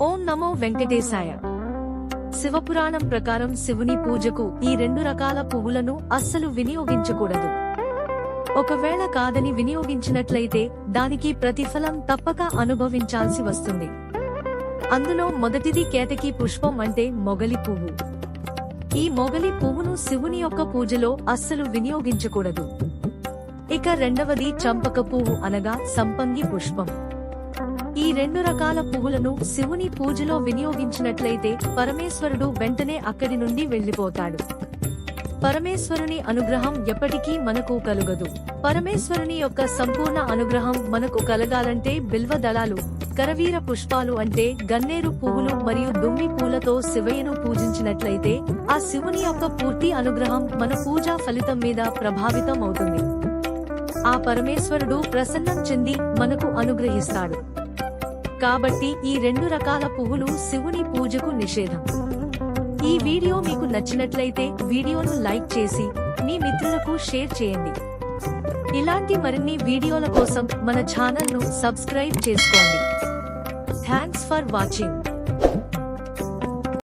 ఓం నమో వెంకటేశాయ. శివపురాణం ప్రకారం శివుని పూజకు ఈ 2 రకాల పువ్వులను అస్సలు వినియోగించకూడదు. ఒకవేళ కాదని వినియోగించినట్లయితే దానికి ప్రతిఫలం తప్పక అనుభవించాల్సి వస్తుంది. అందులో మొదటిది కేతకి పుష్పం అంటే మొగలి పువ్వు. ఈ మొగలి పువ్వును శివుని యొక్క పూజలో అస్సలు వినియోగించకూడదు. ఇక రెండవది చంపక పువ్వు అనగా సంపంగి పుష్పం. ఈ 2 రకాల పువ్వులను శివుని పూజలో వినియోగించినట్లయితే పరమేశ్వరుడు వెంటనే అక్కడి నుండి వెళ్లిపోతాడు. పరమేశ్వరుని అనుగ్రహం ఎప్పటికీ మనకు కలుగదు. పరమేశ్వరుని యొక్క సంపూర్ణ అనుగ్రహం మనకు కలగాలంటే బిల్వ దళాలు, కరవీర పుష్పాలు అంటే గన్నేరు పువ్వులు మరియు దుమ్మి పూలతో శివయ్యను పూజించినట్లయితే ఆ శివుని యొక్క పూర్తి అనుగ్రహం మన పూజా ఫలితం మీద ప్రభావితం అవుతుంది. ఆ పరమేశ్వరుడు ప్రసన్నం చెంది మనకు అనుగ్రహిస్తాడు. కాబట్టి ఈ 2 రకాల పువ్వులు శివుని పూజకు నిషేధం. ఈ వీడియో మీకు నచ్చినట్లయితే వీడియోను లైక్ చేసి మీ మిత్రులకు షేర్ చేయండి. ఇలాంటి మరిన్ని వీడియోల కోసం మన ఛానల్ ను సబ్స్క్రైబ్ చేసుకోండి. Thanks for watching.